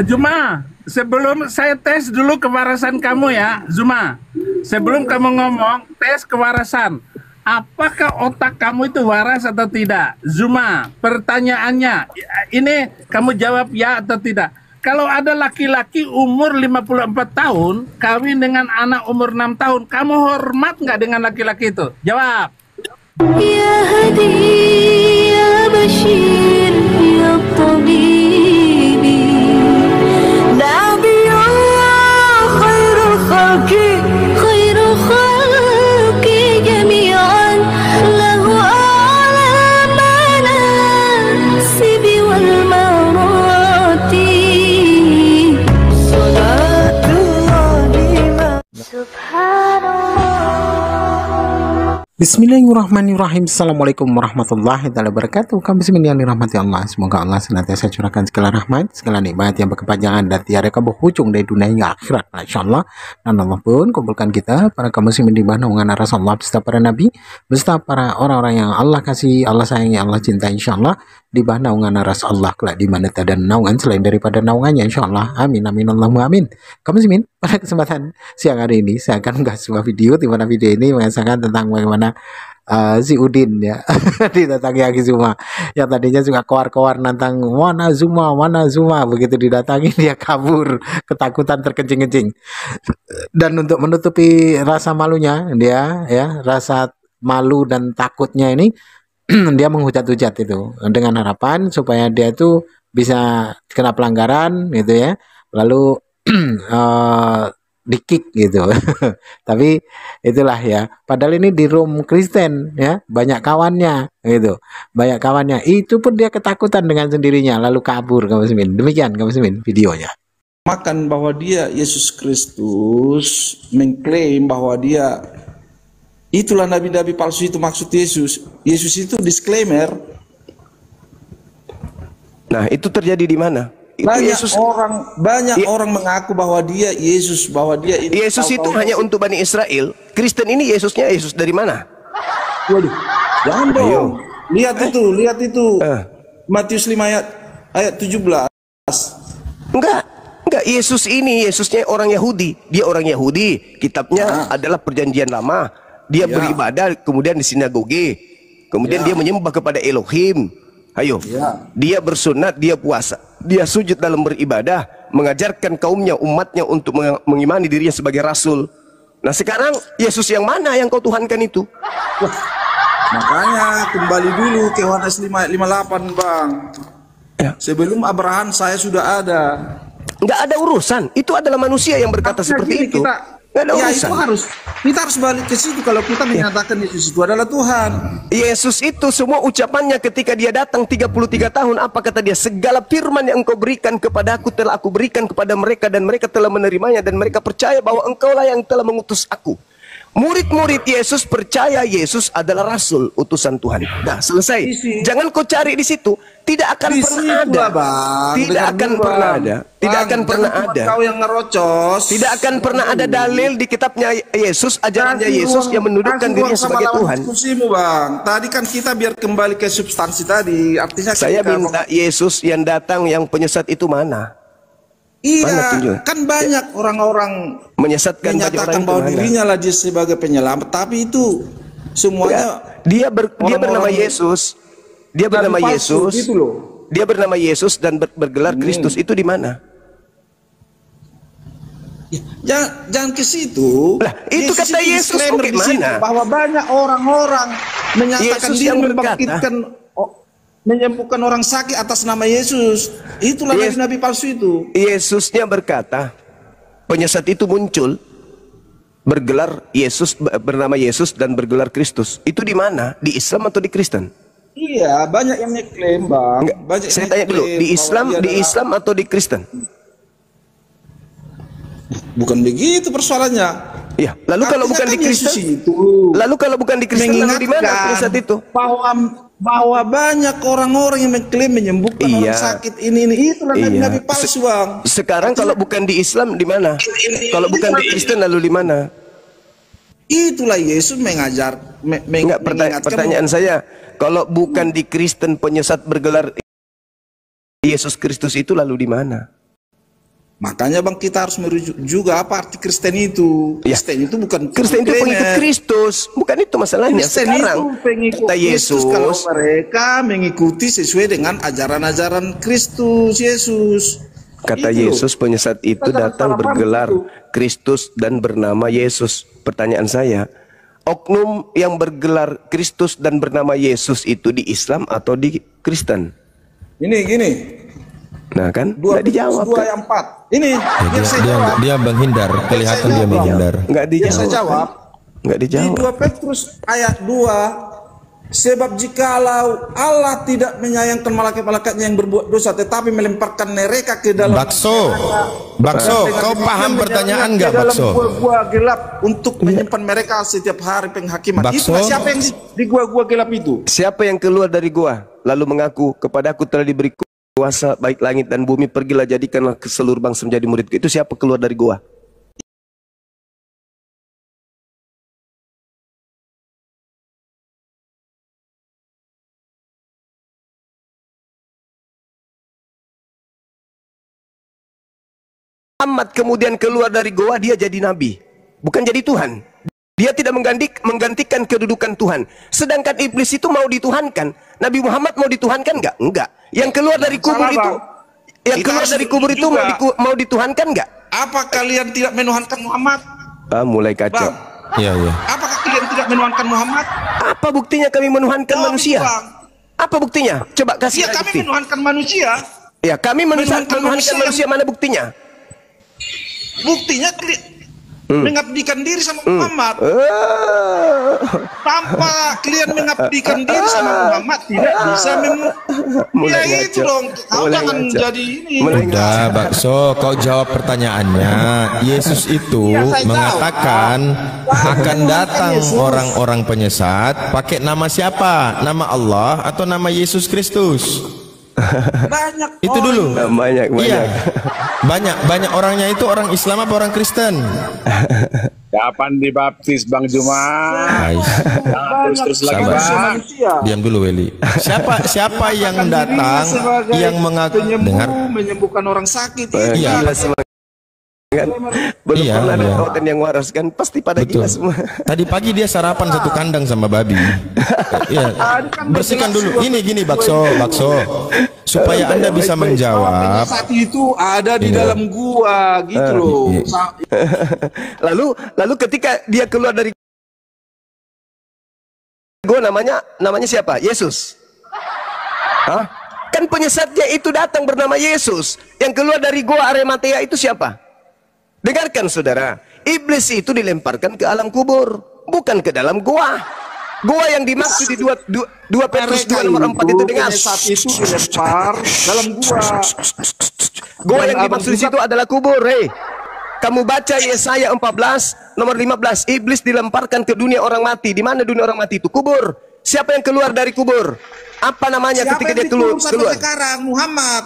Zuma, sebelum saya tes dulu kewarasan kamu ya, Zuma. Sebelum kamu ngomong, tes kewarasan. Apakah otak kamu itu waras atau tidak? Zuma, pertanyaannya, ini kamu jawab ya atau tidak. Kalau ada laki-laki umur 54 tahun, kawin dengan anak umur 6 tahun, kamu hormat nggak dengan laki-laki itu? Jawab. Ya Hadi, ya Bashir, ya Tabibi, Nabiyullah khairul khalqi, khairul khalqi jami'an, lahu a'la manasibi wal marati, salatullahi ma subhanallah. Bismillahirrahmanirrahim. Assalamualaikum warahmatullahi wabarakatuh. Kami yang dirahmati Allah. Semoga Allah senantiasa curahkan segala rahmat, segala nikmat yang berkepanjangan dan tiada berujung dari dunia hingga akhirat. Insyaallah. Dan Allah pun kumpulkan kita para kaum muslimin di bawah naungan Rasulullah beserta para nabi, beserta para orang-orang yang Allah kasih, Allah sayangi, Allah cintai, insyaallah di bawah naungan Rasulullah kelak di mana tak ada naungan selain daripada naungannya, insyaallah. Amin amin Allahumma amin. Kaum muslimin, pada kesempatan siang hari ini saya akan menggah sebuah video di mana video ini mengisahkan tentang bagaimana si Udin ya didatangi Aki Zuma yang tadinya juga koar-koar nantang mana Zuma, begitu didatangi dia kabur ketakutan terkencing-kencing. Dan untuk menutupi rasa malunya dia ya, rasa malu dan takutnya ini dia menghujat-hujat itu dengan harapan supaya dia itu bisa kena pelanggaran gitu ya, lalu di-kick gitu. Tapi itulah ya, padahal ini di room Kristen ya, banyak kawannya gitu, banyak kawannya, itu pun dia ketakutan dengan sendirinya lalu kabur. Kamu muslimin, demikian kamu muslimin videonya. Makan bahwa dia Yesus Kristus, mengklaim bahwa dia itulah nabi-nabi palsu, itu maksud Yesus. Yesus itu disclaimer. Nah, itu terjadi di mana? Banyak orang mengaku bahwa dia Yesus, bahwa dia ini. Yesus itu hanya untuk Bani Israel. Kristen ini Yesusnya Yesus dari mana? Waduh, jangan dong. Lihat itu. Matius 5 ayat 17. Enggak. Yesus ini Yesusnya orang Yahudi. Dia orang Yahudi. Kitabnya adalah Perjanjian Lama. Dia beribadah kemudian di sinagoge. Kemudian dia menyembah kepada Elohim. Ayo, dia bersunat, dia puasa, dia sujud dalam beribadah, mengajarkan kaumnya, umatnya untuk mengimani dirinya sebagai rasul. Nah sekarang Yesus yang mana yang kau tuhankan itu? Wah, makanya kembali dulu ke Yohanes 5:58 Bang ya. Sebelum Abraham saya sudah ada. Nggak ada urusan, itu adalah manusia yang berkata seperti itu. Nggak ada urusan. Kita harus balik ke situ kalau kita menyatakan Yesus itu adalah Tuhan. Yesus itu semua ucapannya ketika dia datang 33 tahun, apa kata dia? Segala firman yang engkau berikan kepadaku telah aku berikan kepada mereka, dan mereka telah menerimanya, dan mereka percaya bahwa engkaulah yang telah mengutus aku. Murid-murid Yesus percaya Yesus adalah Rasul, utusan Tuhan. Nah, selesai. Jangan kau cari di situ. Tidak akan pernah ada. Tidak akan pernah ada. Tidak akan pernah ada. Kau yang ngerocos. Tidak akan pernah ada dalil di kitabnya Yesus, ajarannya Yesus yang menundukkan dirinya sebagai Tuhan. Bang. Tadi kan kita biar kembali ke substansi tadi. Artinya saya minta Yesus yang datang yang penyesat itu mana? Iya, kan banyak orang-orang menyatakan bahwa dirinya lah dia sebagai penyelamat, tapi itu semuanya dia bernama Yesus. Dia bernama Yesus. Gitu loh. Dia bernama Yesus dan bergelar Kristus, itu di mana? Ya, jangan ke situ. Lah, itu kata Yesus bagaimana? Bahwa banyak orang-orang menyatakan dia membangkitkan, menyembuhkan orang sakit atas nama Yesus. Itulah nabi-nabi palsu itu. Yesusnya berkata, penyesat itu muncul bergelar Yesus, bernama Yesus dan bergelar Kristus. Itu di mana? Di Islam atau di Kristen? Iya, banyak yang mengklaim, Bang. Saya tanya dulu, di Islam atau di Kristen? Bukan begitu persoalannya. Iya, lalu kalau bukan di Kristen, lalu kalau bukan di Kristen, lalu di mana penyesat itu? Bahwa banyak orang-orang yang mengklaim menyembuhkan orang sakit ini itulah nabi-nabi palsu, Bang. Sekarang kalau bukan di Islam di mana? Kalau bukan di Kristen lalu di mana? Itulah Yesus mengajar. Enggak, pertanyaan saya, kalau bukan di Kristen penyesat bergelar Yesus Kristus itu lalu di mana? Makanya Bang kita harus merujuk juga apa arti Kristen itu. Ya. Kristen itu bukan Kristen itu pengikut Kristus, bukan itu masalahnya. Kristen Sekarang itu pengikut kata Kristus kalau Yesus, mereka mengikuti sesuai dengan ajaran-ajaran Kristus Yesus. kata Itu loh. Yesus penyesat itu Kita jangan datang salah paham bergelar itu. Kristus dan bernama Yesus. Pertanyaan saya, oknum yang bergelar Kristus dan bernama Yesus itu di Islam atau di Kristen? Ini gini. Nah kan, Dua nggak dijawab dua kan? yang empat. Ini Ya, biar saya jawab. dia menghindar, kelihatan dia menghindar. Nggak Biar saya dijawab. jawab. Nggak Di dijawab. 2 Petrus ayat 2, sebab jikalau Allah tidak menyayangkan malaikat-malaikatnya yang berbuat dosa, tetapi melemparkan mereka ke dalam Bakso, kau paham pertanyaan nggak, ke dalam Bakso? gua-gua gelap untuk menyimpan mereka setiap hari penghakiman. Bakso. Itulah siapa yang di gua-gua gelap itu? Siapa yang keluar dari gua lalu mengaku kepadaku telah diberi kuasa baik langit dan bumi, pergilah jadikanlah ke seluruh bangsa menjadi muridku. Itu siapa keluar dari gua? Muhammad kemudian keluar dari goa, dia jadi nabi, bukan jadi Tuhan. Dia tidak menggantikan kedudukan Tuhan. Sedangkan iblis itu mau dituhankan. Nabi Muhammad mau dituhankan nggak? Enggak. Yang keluar dari kubur Salah, itu, Bang. yang Kita keluar harus dari kubur itu juga. mau dituhankan nggak? Apa kalian tidak menuhankan Muhammad? Mulai kacau. Bang, Iya, iya. apakah kalian tidak menuhankan Muhammad? Apa buktinya kami menuhankan Jawab manusia? itu, Bang. Apa buktinya? Coba kasih Iya, kami bukti. menuhankan manusia. Ya, kami menuhankan menuhankan manusia manusia. Mana buktinya? Buktinya mengabdikan diri sama Muhammad. Tanpa kalian mengabdikan diri sama Muhammad tidak bisa Mulai ya itu ngaco. dong. Kau Mulai jangan ngaco. jadi ini. Mulai Udah, Bakso, kau jawab pertanyaannya. Yesus itu Iya, saya mengatakan akan datang orang-orang penyesat pakai nama siapa? Nama Allah atau nama Yesus Kristus? Banyak Itu dulu. Banyak. Iya. Banyak orangnya itu orang Islam apa orang Kristen? Kapan dibaptis Bang Juma? Terus lagi Sabar. Bang. manusia. Diam dulu, Weli. Siapa yang Dirinya datang sebagai yang mengaku penyembuh, dengar? menyembuhkan orang sakit. Iya. Gila semua. Kan? Belum Iya, pernah ada iya. tautan yang waras kan? Pasti pada Betul. gila semua. Tadi pagi dia sarapan satu kandang sama babi. Iya. Bersihkan dulu. Ini gini bakso. Supaya Anda bisa menjawab. Saat itu ada di Iya. dalam gua gitu loh. Lalu ketika dia keluar dari gua, namanya siapa? Yesus. Hah? Kan penyesatnya itu datang bernama Yesus. Yang keluar dari gua Arimatea itu siapa? Dengarkan saudara, iblis itu dilemparkan ke alam kubur, bukan ke dalam gua. Gua yang dimaksud di 2 Petrus 2 nomor 4 itu dengar. Saat itu dilempar dalam gua. Gua Dan yang abang dimaksud di juga- situ adalah kubur. Kamu baca Yesaya 14 nomor 15, iblis dilemparkan ke dunia orang mati. Di mana dunia orang mati itu? Kubur. Siapa yang keluar dari kubur? Apa namanya Siapa ketika yang dia keluar? dikubur sampai sekarang? Muhammad.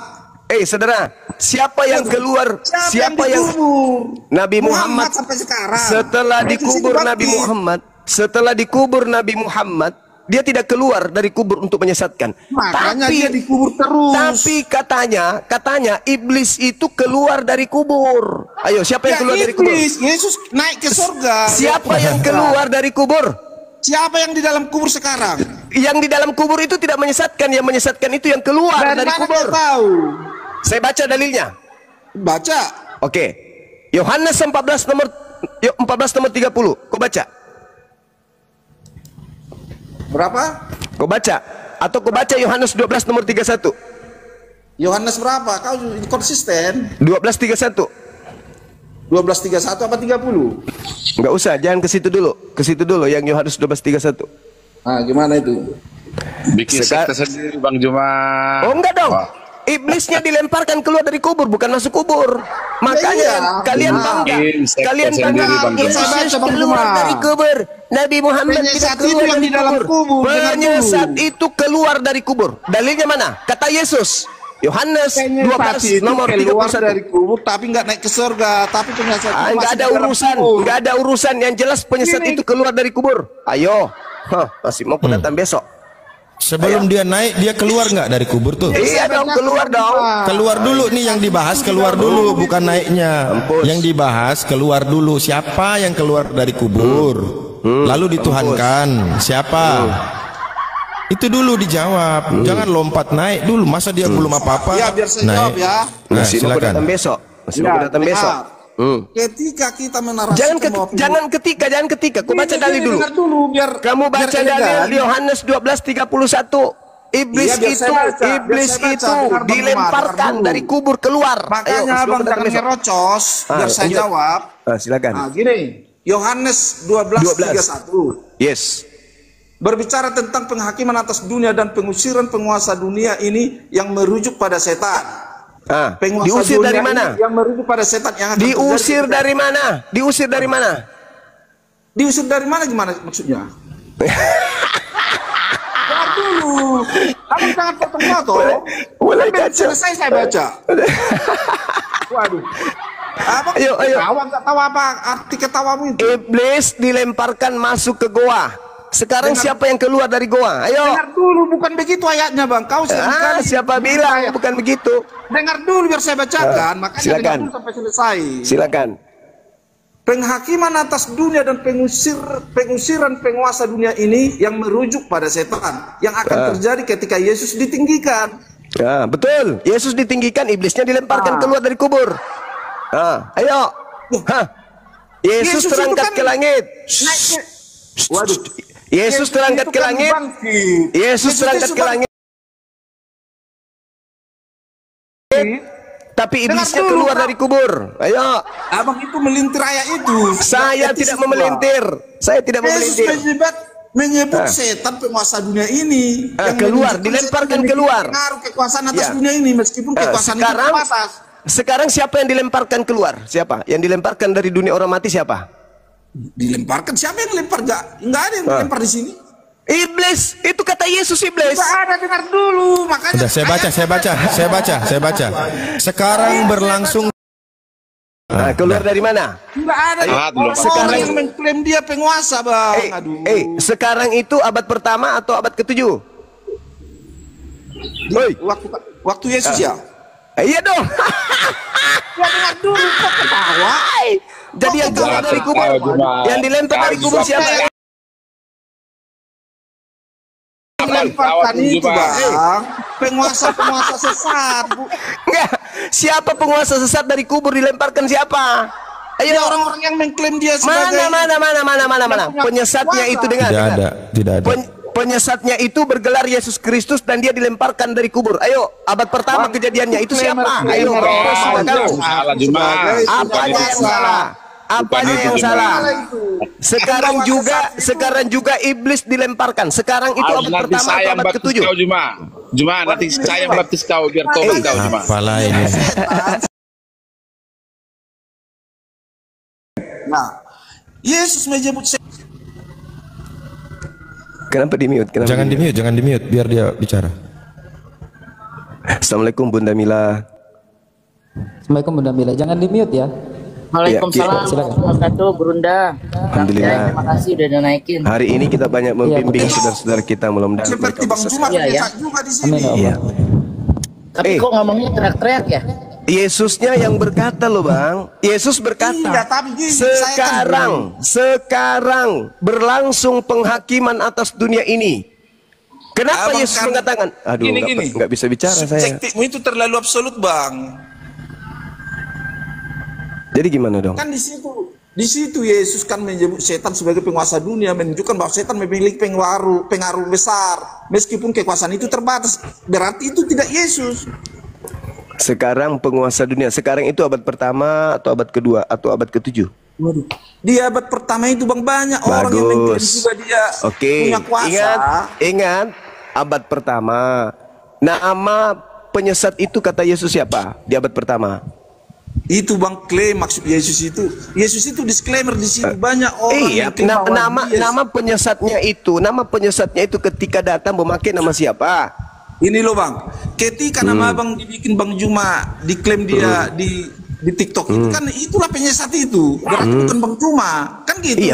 Saudara, siapa yang keluar? Siapa yang dikubur? Nabi Muhammad sampai sekarang. setelah Yesus dikubur itu Nabi baptis. Muhammad, setelah dikubur Nabi Muhammad, dia tidak keluar dari kubur untuk menyesatkan. Makanya dia dikubur terus. Tapi katanya iblis itu keluar dari kubur. Ayo, siapa yang Ya, keluar dari kubur? iblis. Yesus naik ke surga. Siapa yang keluar dari kubur? Siapa yang di dalam kubur sekarang? Yang di dalam kubur itu tidak menyesatkan, yang menyesatkan itu yang keluar dari mana kubur. dia tahu? Saya baca dalilnya. Baca. Oke. Yohanes 14 nomor 30. Kau baca? Berapa? Kau baca? Atau kau baca Yohanes 12 nomor 31? Yohanes berapa? Kau konsisten. 12:31. 12:31 apa 30? Enggak usah, jangan ke situ dulu. Ke situ dulu yang Yohanes 12:31. Ah, gimana itu? Bikin sekte sendiri Bang Juma. Oh, enggak dong. Iblisnya dilemparkan keluar dari kubur, bukan masuk kubur. Makanya iya. kalian Nah, bangga. bikin sekte Kalian sendiri, bangga. Bang Juma. Yesus Baca, Bang keluar Juma. dari kubur. Nabi Muhammad tidak Penyesat itu keluar yang dari di dalam kubur. Dengar Penyesat dulu. itu keluar dari kubur. Dalilnya mana? Kata Yesus. Yohanes 12 Penyesat itu nomor keluar 31. dari kubur tapi nggak naik ke surga, tapi penyesat itu Enggak masih ada di dalam urusan, kubur. enggak ada urusan. Yang jelas penyesat Ini- itu keluar dari kubur. Ayo, masih mau pendatang besok. Sebelum dia naik, dia keluar nggak dari kubur tuh? Iya dong, keluar dong. Keluar dulu nih yang dibahas, keluar dulu, bukan naiknya. Yang dibahas keluar dulu. Siapa yang keluar dari kubur? Lalu dituhankan. Siapa? Itu dulu dijawab. Jangan lompat naik dulu. Masa dia belum apa-apa? Ya, biar saya jawab ya. Nah, Masih mau silakan. datang besok. Masih mau datang besok. Ketika kita menarasikan Jangan ketika. Kau baca dalil dulu. Dengar dulu biar Kamu baca biar dalil elegan. di Yohanes 12:31. Iblis Iya, biar itu, saya baca, iblis biar saya baca. itu Dengar, Bang dilemparkan Umar, dari kubur keluar. Makanya Ayo, abang datang jangan besok. nyerocos. Biar saya lanjut. jawab. Silakan. Nah, gini, Yohanes 12:31 Yes. berbicara tentang penghakiman atas dunia dan pengusiran penguasa dunia ini yang merujuk pada setan. Penguasa Diusir dunia dari ini mana? Yang merujuk pada setan yang akan Diusir terjadi. dari mana? Diusir dari mana? Diusir dari mana gimana maksudnya? Jawab dulu. Abang jangan potong-potong. Boleh Kan baca. selesai saya baca. Waduh. Abang Ayo. ketawa nggak tahu apa arti ketawamu itu? Iblis dilemparkan masuk ke goa. Sekarang Dengar. siapa yang keluar dari goa? Ayo. Dengar dulu, bukan begitu ayatnya bang. Kau sekali. Siapa bilang bukan begitu? Dengar dulu biar saya bacakan. Makanya silakan. dengar dulu sampai selesai. Silakan. Penghakiman atas dunia dan pengusiran penguasa dunia ini yang merujuk pada setan yang akan terjadi ketika Yesus ditinggikan. Ya, betul. Yesus ditinggikan, iblisnya dilemparkan keluar dari kubur. Ayo. Yesus Yesus itu terangkat kan ke langit. naik ke- Waduh. Yesus terangkat itu ke kan langit. bangkit. Yesus terangkat ke langit. Tapi iblisnya Dengar dulu, keluar Pak. dari kubur. Ayo. Abang itu melintir ayat itu. Saya Etis tidak itu, memelintir. Saya tidak Bang. memelintir. Yesus menyebut setan penguasa dunia ini yang keluar, menunjukkan dilemparkan setan keluar. pengaruh kekuasaan atas Ya. dunia ini meskipun kekuasaan itu terbatas. Sekarang siapa yang dilemparkan keluar? Siapa? Yang dilemparkan dari dunia orang mati siapa? Dilemparkan siapa yang lempar? Enggak ada yang dilempar di sini. Iblis. Itu kata Yesus iblis. Enggak ada, dengar dulu. Makanya Udah saya baca. Sekarang berlangsung. Keluar dari mana? enggak ada. Orang Sekarang yang mengklaim dia penguasa, Bang. Aduh. Sekarang itu abad pertama atau abad ke-7? Waktu Yesus ya. Iya dong. Ya dengar dulu kok ketawa. Jadi yang keluar dari kubur, yang dilempar dari kubur siapa? Lemparkan itu, Bang. Penguasa-penguasa sesat, Bu. Enggak. Siapa penguasa sesat dari kubur dilemparkan siapa? Ayo Ya orang-orang yang mengklaim dia sebagai mana? Penyesatnya itu dengar. Tidak ada. Penyesatnya itu bergelar Yesus Kristus dan dia dilemparkan dari kubur. Ayo, abad pertama kejadiannya itu siapa? Ayo, apanya yang salah? Apanya yang salah? Sekarang juga iblis dilemparkan. Sekarang itu abad pertama atau abad ke-7? Juma, nanti saya baptis kau biar tobat kau Juma. Apalah ini. Nah, Yesus menyebut Kenapa di mute? Jangan di mute, biar dia bicara. Assalamualaikum Bunda Mila. Assalamualaikum Bunda Mila. Jangan di mute ya. Waalaikumsalam warahmatullahi wabarakatuh, Brunda. Alhamdulillah. Terima kasih udah naikin. Hari ini kita banyak membimbing saudara-saudara kita, mudah-mudahan seperti mereka Bang bisa. Jumat Iya, ya. juga di Amin sini. ya Allah. Iya. Tapi kok ngomongnya teriak-teriak ya? Yesusnya yang berkata loh Bang. Yesus berkata, Iya, tapi gini, sekarang berlangsung penghakiman atas dunia ini. Kenapa Abang Yesus kan- mengatakan? Aduh, Gini. nggak bisa bicara saya. Subjektifmu itu terlalu absolut, Bang. Jadi gimana dong? Kan di situ Yesus kan menyebut setan sebagai penguasa dunia, menunjukkan bahwa setan memiliki pengaruh besar. Meskipun kekuasaan itu terbatas, berarti itu tidak Yesus. Sekarang penguasa dunia. Sekarang itu abad pertama atau abad kedua atau abad ke-7? Waduh. Di abad pertama itu Bang banyak orang yang mengklaim juga dia punya kuasa. Ingat abad pertama. Nama penyesat itu kata Yesus siapa di abad pertama? Itu Bang klaim maksud Yesus itu. Yesus itu disclaimer di situ banyak orang Iya, yang klaim bahwa dia- nama penyesatnya itu ketika datang memakai nama siapa? Ini loh Bang, ketika nama Abang dibikin Bang Juma, diklaim dia di TikTok itu kan itulah penyesat itu. Berarti bukan Bang Juma. Kan gitu. Iya,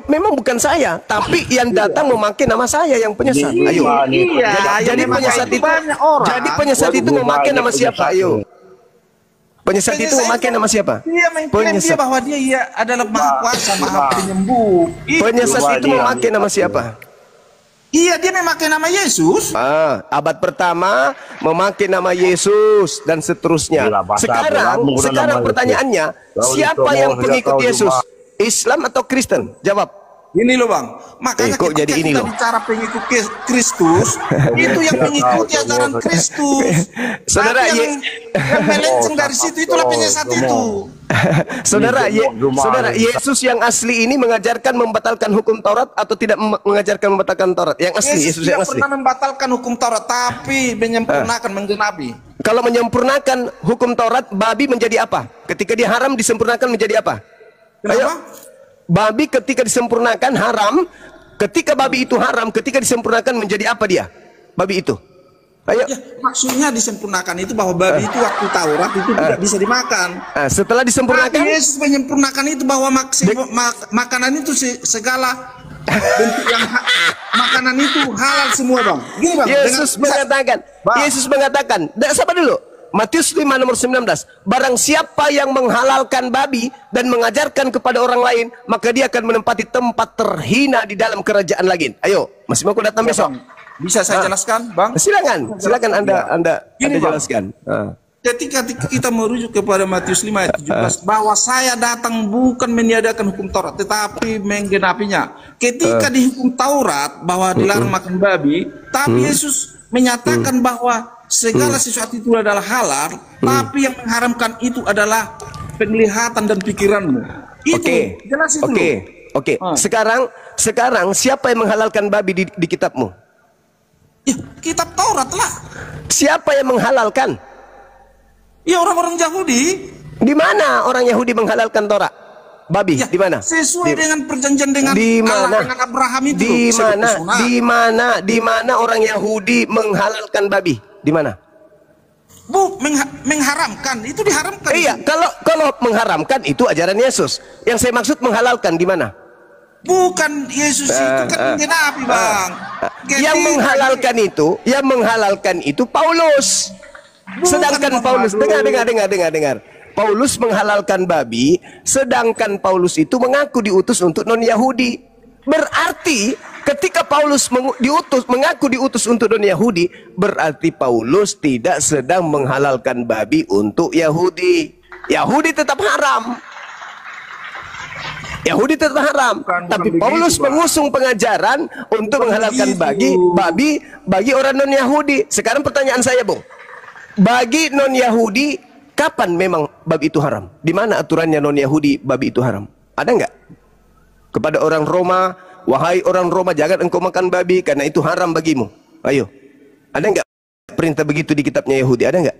memang bukan saya, tapi yang datang memakai nama saya yang penyesat. Ayo. Iya, Jadi penyesat itu banyak orang. Jadi penyesat itu memakai nama siapa? Ayo. Penyesat itu memakai nama siapa? Dia mengklaim dia bahwa dia adalah maha kuasa, maha penyembuh. Penyesat itu memakai nama siapa? Iya, dia memakai nama Yesus. Abad pertama memakai nama Yesus dan seterusnya. Sekarang pertanyaannya, siapa yang pengikut Yesus? Islam atau Kristen? Jawab. Ini loh bang, makanya kok jadi ini kita loh? bicara pengikut Kristus, itu yang mengikuti ajaran Kristus. Saudara, yang melenceng dari situ itulah penyesat itu. Saudara, Yesus yang asli ini mengajarkan membatalkan hukum Taurat atau tidak mengajarkan membatalkan Taurat? Yang asli, Yesus yang asli. Tidak pernah membatalkan hukum Taurat, tapi menyempurnakan, menggenapi. Kalau menyempurnakan hukum Taurat, babi menjadi apa? Ketika dia haram disempurnakan menjadi apa? Kenapa? Babi ketika disempurnakan haram, ketika babi itu haram, ketika disempurnakan menjadi apa dia? Babi itu. Ayo. Ya, maksudnya disempurnakan itu bahwa babi itu waktu Taurat itu tidak bisa dimakan. Setelah disempurnakan, Yesus menyempurnakan itu bahwa makanan itu segala bentuk yang makanan itu halal semua bang. Gini bang. Yesus mengatakan, sabar dulu. Matius 5 nomor 19, barang siapa yang menghalalkan babi dan mengajarkan kepada orang lain, maka dia akan menempati tempat terhina di dalam kerajaan langit. Ayo, masih mau datang besok? Bisa saya jelaskan, bang? Silakan Anda jelaskan. Ketika kita merujuk kepada Matius 5 ayat 17, bahwa saya datang bukan meniadakan hukum Taurat, tetapi menggenapinya. Ketika di hukum Taurat bahwa dilarang makan babi, tapi Yesus menyatakan bahwa segala sesuatu itu adalah halal, tapi yang mengharamkan itu adalah penglihatan dan pikiranmu. Itu jelas itu. Oke. Sekarang siapa yang menghalalkan babi di kitabmu? Ya, kitab Taurat lah. Siapa yang menghalalkan? Ya, orang-orang Yahudi. Di mana orang Yahudi menghalalkan Taurat? Babi, di mana? Sesuai dengan perjanjian dengan Allah, dengan Abraham itu. Di mana orang Yahudi menghalalkan babi? Di mana? Mengharamkan, itu diharamkan. Iya, kalau mengharamkan itu ajaran Yesus. Yang saya maksud menghalalkan di mana? Bukan Yesus itu kan menggenapi, Bang. Yang menghalalkan itu Paulus. Sedangkan Paulus, dengar. Paulus menghalalkan babi, sedangkan Paulus itu mengaku diutus untuk non-Yahudi. Berarti ketika Paulus mengaku diutus untuk non-Yahudi, berarti Paulus tidak sedang menghalalkan babi untuk Yahudi. Yahudi tetap haram. Tapi Paulus mengusung pengajaran untuk menghalalkan babi bagi orang non-Yahudi. Sekarang pertanyaan saya, Bung. Bagi non-Yahudi, kapan memang babi itu haram? Di mana aturannya non-Yahudi babi itu haram? Ada nggak? Kepada orang Roma, wahai orang Roma, jangan engkau makan babi karena itu haram bagimu. Ayo, ada nggak perintah begitu di kitabnya Yahudi? Ada nggak?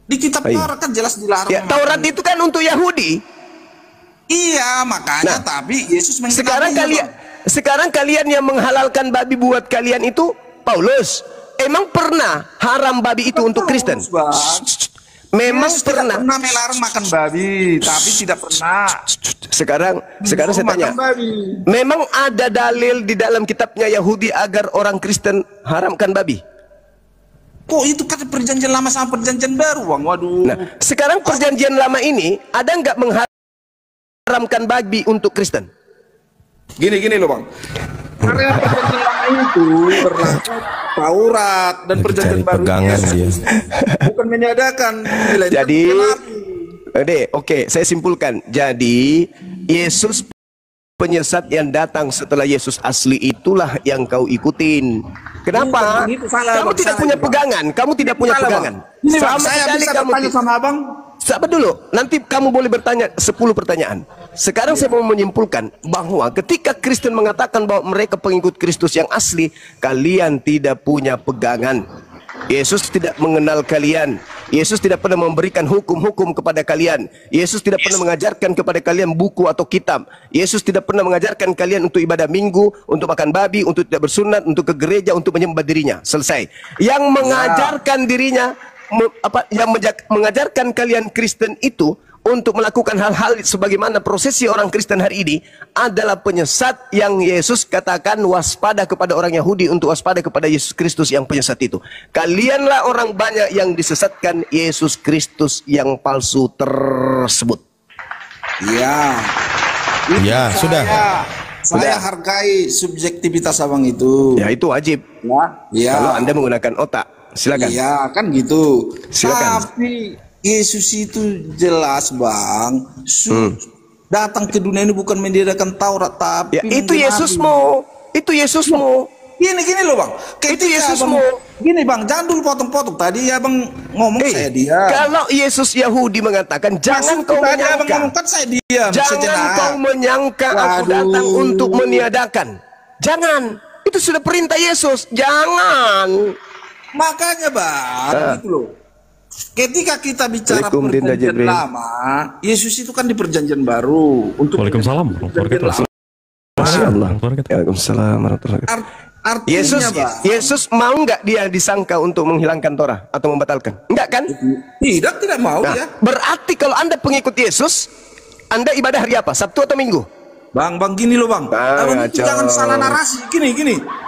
Di kitab Taurat kan jelas dilarang. Ya, Taurat itu kan untuk Yahudi. Iya, makanya tapi Yesus sekarang kalian yang menghalalkan babi buat kalian itu Paulus. Emang pernah haram babi itu untuk Kristen? Memang pernah melarang makan babi, tapi tidak pernah. Sekarang saya tanya, memang ada dalil di dalam kitabnya Yahudi agar orang Kristen haramkan babi? Kok itu kan perjanjian lama sama perjanjian baru, Bang? Waduh. Nah, sekarang perjanjian lama ini ada nggak mengharamkan babi untuk Kristen? Gini loh, Bang. Karena perjanjian lama itu berlaku Taurat dan perjanjian baru bukan menyadakan nilai. Jadi, oke, saya simpulkan. Jadi, Yesus penyesat yang datang setelah Yesus asli itulah yang kau ikutin. Kenapa? Kamu tidak punya pegangan. Sama sekali kamu tidak. Sama Abang. Sabar dulu, nanti kamu boleh bertanya 10 pertanyaan. Sekarang saya mau menyimpulkan bahwa ketika Kristen mengatakan bahwa mereka pengikut Kristus yang asli, kalian tidak punya pegangan. Yesus tidak mengenal kalian. Yesus tidak pernah memberikan hukum-hukum kepada kalian. Yesus tidak pernah mengajarkan kepada kalian buku atau kitab. Yesus tidak pernah mengajarkan kalian untuk ibadah minggu, untuk makan babi, untuk tidak bersunat, untuk ke gereja, untuk menyembah dirinya. Selesai. Yang mengajarkan dirinya mengajarkan kalian Kristen itu untuk melakukan hal-hal sebagaimana prosesi orang Kristen hari ini adalah penyesat yang Yesus katakan waspada kepada orang Yahudi untuk waspada kepada Yesus Kristus yang penyesat itu. Kalianlah orang banyak yang disesatkan Yesus Kristus yang palsu tersebut. Ya. Ya, sudah. Saya hargai subjektivitas abang itu. Ya, itu wajib. Ya. Kalau Anda menggunakan otak, silakan. Iya, kan gitu. Silakan. Tapi Yesus itu jelas, Bang. Datang ke dunia ini bukan mendiadakan Taurat, tapi ya, itu Yesusmu. Itu Yesusmu. Gini loh, Bang. Itu Yesusmu. Gini, Bang, jangan dulu potong-potong. Tadi Abang ngomong saya diam. Kalau Yesus Yahudi mengatakan jangan kau menyangka. Abang ngomong kan saya diam. Jangan kau menyangka aku datang untuk meniadakan. Jangan. Itu sudah perintah Yesus. Jangan. Makanya, Bang, gitu loh. Ketika kita bicara perjanjian lama, Yesus itu kan di perjanjian baru. Untuk Waalaikumsalam. Waalaikumsalam warahmatullahi wabarakatuh. Yesus mau nggak dia disangka untuk menghilangkan Torah atau membatalkan? Enggak kan? Tidak mau ya. Berarti kalau Anda pengikut Yesus, Anda ibadah hari apa? Sabtu atau Minggu? Bang, gini loh, Bang. Abang itu jangan salah narasi. Gini.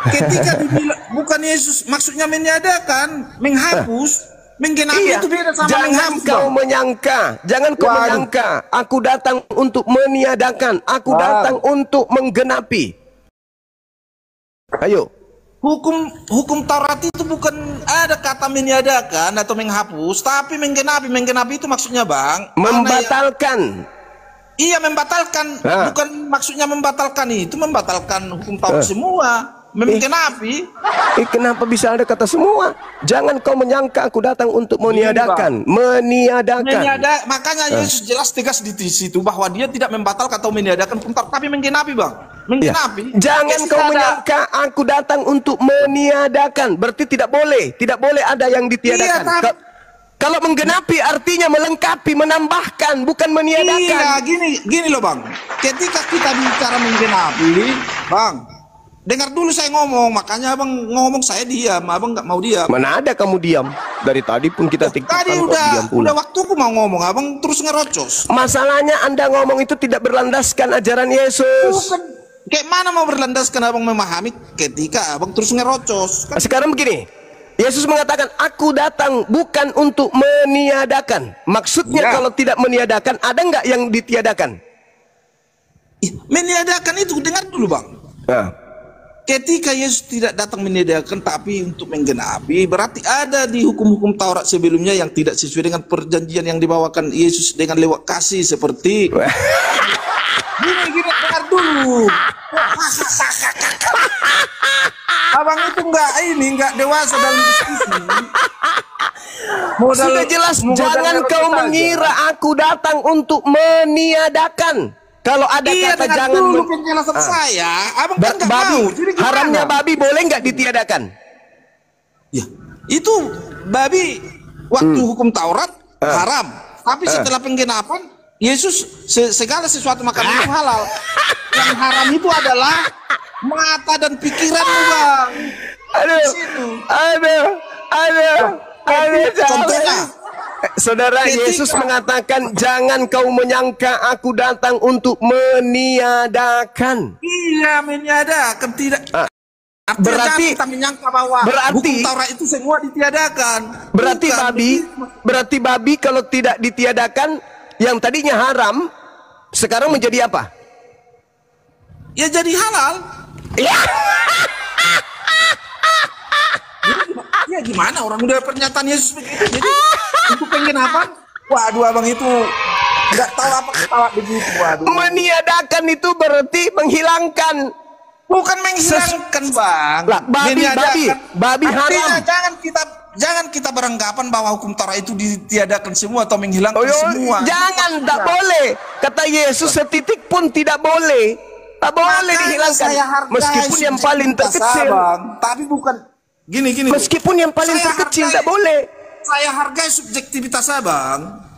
Ketika dibilang bukan Yesus maksudnya meniadakan, menghapus. Menggenapi itu beda sama jangan kau menyangka, jangan kau menyangka aku datang untuk meniadakan, aku datang untuk menggenapi. Ayo. Hukum Taurat itu bukan ada kata meniadakan atau menghapus, tapi menggenapi. Menggenapi itu maksudnya, Bang, membatalkan. Iya, membatalkan. Bukan maksudnya membatalkan itu membatalkan hukum Taurat semua. Menggenapi. Kenapa bisa ada kata semua? Jangan kau menyangka aku datang untuk meniadakan. Makanya Yesus jelas tegas di situ bahwa dia tidak membatalkan atau meniadakan hukum Taurat, tapi menggenapi, Bang. Menggenapi. Jangan kau menyangka aku datang untuk meniadakan. Berarti tidak boleh ada yang ditiadakan. Iya, kalau menggenapi artinya melengkapi, menambahkan, bukan meniadakan. Iya, gini loh, Bang. Ketika kita bicara menggenapi, Bang, dengar dulu saya ngomong, makanya Abang ngomong saya diam, Abang nggak mau diam. Mana ada kamu diam? Dari tadi pun kita tadi udah waktuku mau ngomong, Abang terus ngerocos. Masalahnya Anda ngomong itu tidak berlandaskan ajaran Yesus. Bukan. Kayak mana mau berlandaskan Abang memahami ketika Abang terus ngerocos? Kan? Sekarang begini, Yesus mengatakan, aku datang bukan untuk meniadakan. Maksudnya kalau tidak meniadakan, ada nggak yang ditiadakan? Meniadakan itu, dengar dulu, Bang. Ketika Yesus tidak datang meniadakan tapi untuk menggenapi, berarti ada di hukum-hukum Taurat sebelumnya yang tidak sesuai dengan perjanjian yang dibawakan Yesus dengan lewat kasih seperti gini dengar dulu. Abang itu nggak dewasa dalam diskusi. Sudah jelas, jangan kau mengira aku datang untuk meniadakan. Kalau ada kata jangan penjelasan saya, Abang kan nggak mau. Haramnya babi boleh nggak ditiadakan? Ya, itu babi waktu hukum Taurat haram, tapi setelah penggenapan Yesus segala sesuatu makanan itu halal. Yang haram itu adalah mata dan pikiranmu, Bang. Aduh. Contohnya. Saudara, Yesus mengatakan jangan kau menyangka aku datang untuk meniadakan. Iya, meniadakan tidak. Berarti kita menyangka bahwa hukum Taurat itu semua ditiadakan. Berarti babi kalau tidak ditiadakan, yang tadinya haram sekarang menjadi apa? Ya jadi halal. Ya gimana orang udah pernyataan Yesus begitu, jadi untuk penggenapan, waduh Abang itu nggak tahu apa ketawa begitu, waduh. Meniadakan itu berarti menghilangkan. Bukan menghilangkan, Bang. Babi haram. Jangan kita beranggapan bahwa hukum Taurat itu ditiadakan semua atau menghilangkan semua. Jangan, tak boleh. Kata Yesus setitik pun tidak boleh. Tak boleh dihilangkan. Meskipun yang paling terkecil. Tapi bukan gini. Meskipun yang paling terkecil tak boleh. Saya hargai subjektivitas Abang.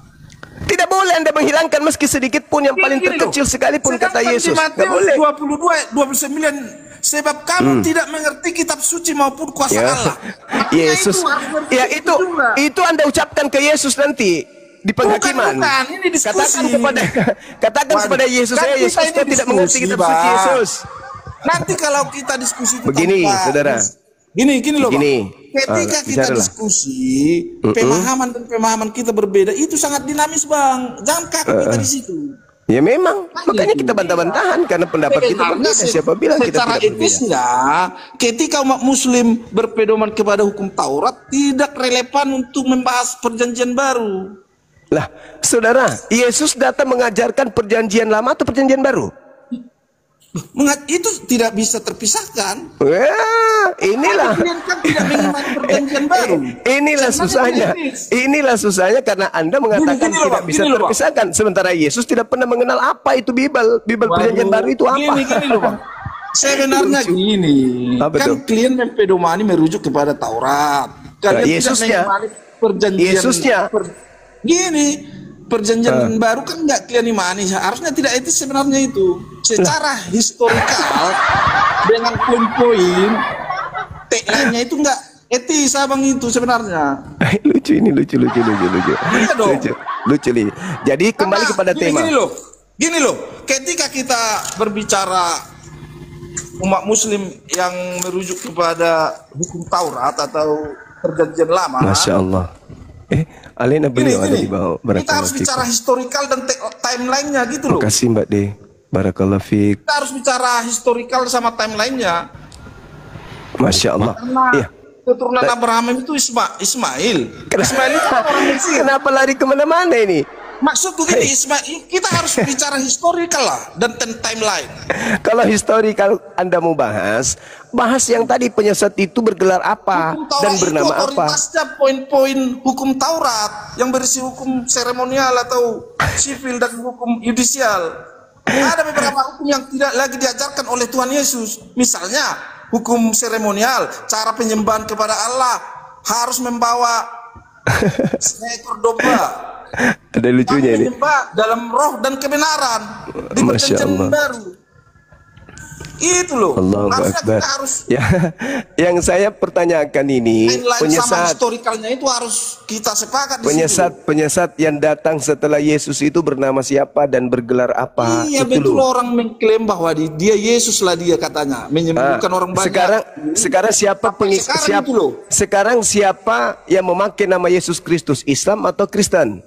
Tidak boleh Anda menghilangkan meski sedikit pun yang paling terkecil sekalipun, kata Yesus. Tidak boleh. 22, 29 Sebab kamu tidak mengerti kitab suci maupun kuasa Ya. Allah. Yesus. Itu harus ngerti Ya itu juga. itu Anda ucapkan ke Yesus nanti di penghakiman. Bukan, ini diskusi. Katakan kepada Yesus, Kan saya kita Yesus ini saya tidak mengerti diskusi, kitab Bang. suci Yesus. Nanti kalau kita diskusi itu Begini, saudara. Gini loh, Bang. Begini. Ketika kita Bicaralah. diskusi, pemahaman dan pemahaman kita berbeda, itu sangat dinamis, Bang. Jangan kaku kita di situ. Ya memang, makanya kita bantah-bantahan karena pendapat kita berbeda. Siapa bilang kita secara tidak berbeda? etisnya, ketika umat muslim berpedoman kepada hukum Taurat, tidak relevan untuk membahas perjanjian baru. Lah, saudara, Yesus datang mengajarkan perjanjian lama atau perjanjian baru? Itu tidak bisa terpisahkan. Wah, inilah. Kalian kan tidak mengimani perjanjian baru. Inilah susahnya. Inilah susahnya karena Anda mengatakan Gini loh, tidak Bang. bisa Gini loh, Bang. terpisahkan. Sementara Yesus tidak pernah mengenal apa itu Bible. Perjanjian baru itu apa? Gini loh, Bang. Sebenarnya gini, Apa kan tuh? kalian mempedomani merujuk kepada Taurat. Kalian Yesusnya. tidak mengimani perjanjian. Yesusnya. Gini, perjanjian baru kan nggak kalian imani. Harusnya tidak etis sebenarnya itu. Secara historikal dengan poin-poin tagline-nya itu nggak etis, abang itu sebenarnya. Lucu ini, lucu. Iya dong. Lucu ini. Jadi kembali kepada tema. Gini loh, ketika kita berbicara umat muslim yang merujuk kepada hukum Taurat atau perjanjian lama, Masya Allah. Alena beliau ada di bawah. kita harus bicara historikal dan timelinenya gitu loh. Terima kasih Mbak D. Barakallahu fiik. Kita harus bicara historikal sama timelinenya. Masya Allah. Karena Iya. keturunan Abraham itu Ismail. Ismail itu orang Mesir. Kenapa lari kemana-mana ini? Maksudku gini, Ismail, kita harus bicara historikal lah dan timeline. Kalau historikal Anda mau bahas yang tadi penyesat itu bergelar apa Hukum Taurat dan bernama itu apa? otoritasnya poin-poin hukum Taurat yang berisi hukum seremonial atau sivil dan hukum yudisial. Ada beberapa hukum yang tidak lagi diajarkan oleh Tuhan Yesus. Misalnya hukum seremonial, cara penyembahan kepada Allah harus membawa seekor domba. Ada lucunya ini. Menyembah dalam roh dan kebenaran di Masya perjanjian Allah. baru. Itu loh. Allahu Harusnya Akbar. kita harus Ya, yang saya pertanyakan ini timeline sama penyesat historikalnya itu harus kita sepakat di situ. penyesat yang datang setelah Yesus itu bernama siapa dan bergelar apa? Iya Itu betul, loh. orang mengklaim bahwa dia Yesus lah dia katanya menyembuhkan orang banyak. Sekarang siapa sekarang itu loh. Sekarang siapa yang memakai nama Yesus Kristus? Islam atau Kristen?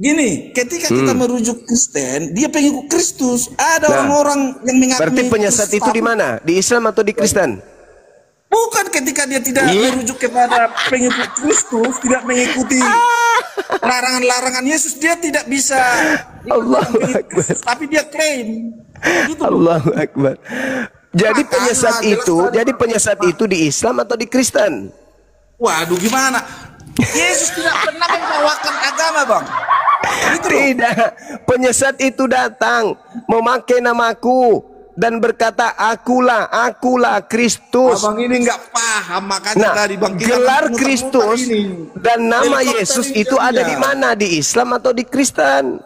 Gini, ketika kita merujuk Kristen, dia pengikut Kristus. Ada orang-orang yang mengaku Berarti penyesat itu di mana? Di Islam atau di Kristen? Bukan ketika dia tidak merujuk kepada pengikut Kristus, tidak mengikuti larangan-larangan Yesus, dia tidak bisa Allahu Akbar. tapi dia klaim. Gitu loh. Allahu Akbar. Jadi Makanya penyesat itu di Islam atau di Kristen? Waduh, gimana? Yesus tidak pernah membawakan agama, Bang. Gitu loh. Tidak, penyesat itu datang memakai namaku dan berkata akulah Kristus. Abang ini nggak paham, makanya tadi Bang kita gelar muter-muter Kristus ini. dan nama Helikopter Yesus ini itu ada di mana? Di Islam atau di Kristen?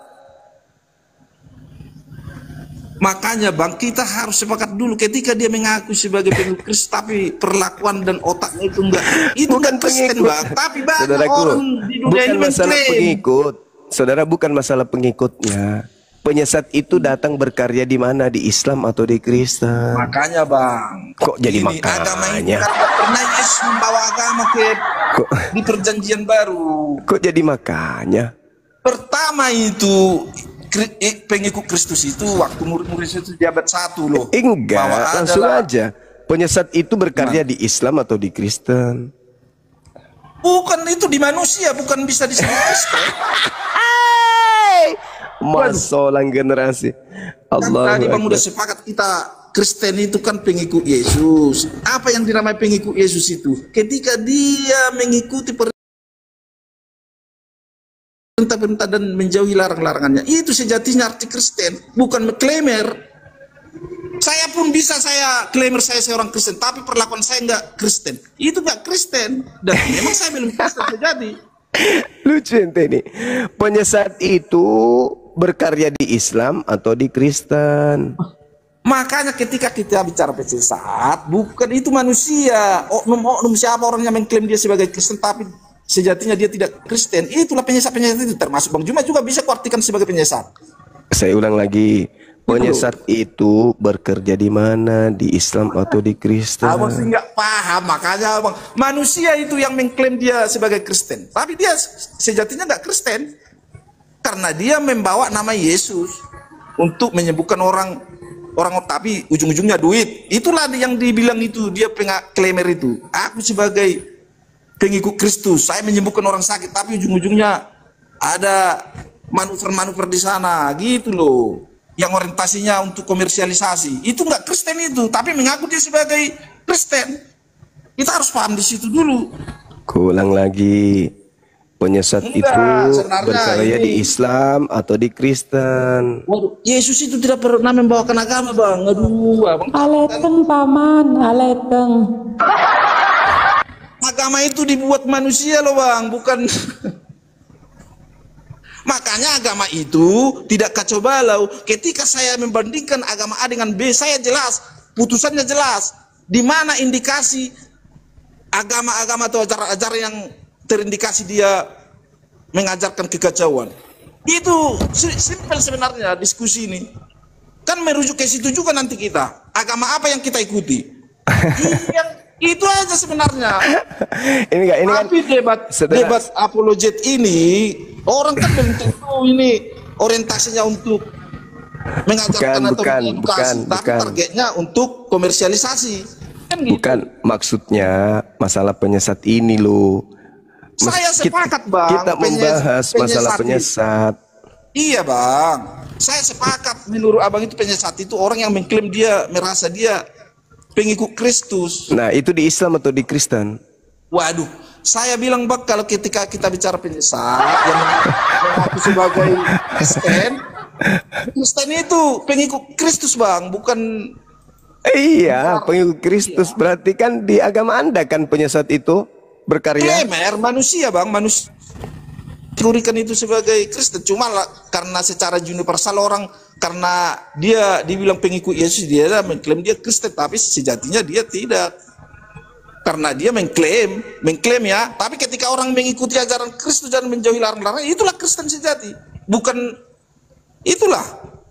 Makanya Bang, kita harus sepakat dulu ketika dia mengaku sebagai pengikut Kristus tapi perlakuan dan otaknya itu enggak. Itu Bukan bukan Kristen, pengikut. Bang. Tapi banyak Saudaraku, orang di dunia bukan ini masalah mengklaim. pengikut. Saudara, bukan masalah pengikutnya. Penyesat itu datang berkarya di mana? Di Islam atau di Kristen? Makanya Bang, Kok jadi ini agama ini makanya? karena pernah Yesus membawa agama di perjanjian baru. Kok jadi makanya? Pertama itu pengikut Kristus itu waktu murid-murid itu di abad 1 loh. Enggak, Bahwa langsung adalah- aja. Penyesat itu berkarya di Islam atau di Kristen? Bukan, itu di manusia, bukan bisa disebut Kristen. Masolang generasi. Kan Allah. tadi Bang udah sepakat kita Kristen itu kan pengikut Yesus. Apa yang dinamai pengikut Yesus itu? Ketika dia mengikuti perintah-perintah dan menjauhi larang-larangannya. Itu sejatinya arti Kristen, bukan klaimer. Saya pun bisa klaimer saya seorang Kristen, tapi perlakuan saya enggak Kristen. Itu enggak Kristen. Dan memang saya belum Kristen sejati. Lucu ente ini. Penyesat itu berkarya di Islam atau di Kristen? Makanya ketika kita bicara penyesat, bukan itu manusia, oknum siapa orang yang mengklaim dia sebagai Kristen tapi sejatinya dia tidak Kristen. Itulah penyesat-penyesat itu, termasuk Bang Juma juga bisa kuartikan sebagai penyesat. Saya ulang lagi, penyesat itu bekerja di mana, di Islam atau di Kristen? Abang sih nggak paham, makanya abang, manusia itu yang mengklaim dia sebagai Kristen, tapi dia sejatinya nggak Kristen, karena dia membawa nama Yesus untuk menyembuhkan orang, tapi ujung-ujungnya duit. Itulah yang dibilang itu, dia pengaklamer itu. Aku sebagai pengikut Kristus, saya menyembuhkan orang sakit, tapi ujung-ujungnya ada manuver-manuver di sana, gitu loh. Yang orientasinya untuk komersialisasi. Itu nggak Kristen itu, tapi mengaku dia sebagai Kristen. Kita harus paham di situ dulu. Kuulang lagi, penyesat itu berkarya di Islam atau di Kristen? Waduh, Yesus itu tidak pernah membawakan agama, Bang. Aduh, Abang. Aleteng paman, aleteng. Agama itu dibuat manusia loh, Bang, bukan. Makanya agama itu tidak kacau balau. Ketika saya membandingkan agama A dengan B, saya jelas, putusannya jelas. Di mana indikasi agama-agama atau ajaran-ajaran yang terindikasi dia mengajarkan kekacauan. Itu simpel sebenarnya diskusi ini. Kan merujuk ke situ juga nanti kita. Agama apa yang kita ikuti? Itu aja sebenarnya. Tapi debat apologet ini, orang kan belum tentu ini orientasinya untuk mengajarkan atau mengedukasi, tapi targetnya untuk komersialisasi. Kan gitu. Bukan, maksudnya masalah penyesat ini loh. Saya sepakat, Bang. Kita membahas masalah penyesat. Iya, Bang. Saya sepakat, menurut Abang itu penyesat itu orang yang mengklaim dia, merasa dia pengikut Kristus. Nah, itu di Islam atau di Kristen? Waduh, saya bilang, Bang, kalau ketika kita bicara penyesat yang mengaku sebagai Kristen itu pengikut Kristus, Bang, bukan. Iya, pengikut Kristus. Berarti kan di agama Anda kan penyesat itu berkarya. Klamer manusia, Bang, manusia. Dikurikan itu sebagai Kristen, cuma karena secara universal orang, karena dia dibilang pengikut Yesus, dia mengklaim dia Kristen, tapi sejatinya dia tidak. Karena dia mengklaim ya, tapi ketika orang mengikuti ajaran Kristus dan menjauhi larang-larang, itulah Kristen sejati. Bukan, itulah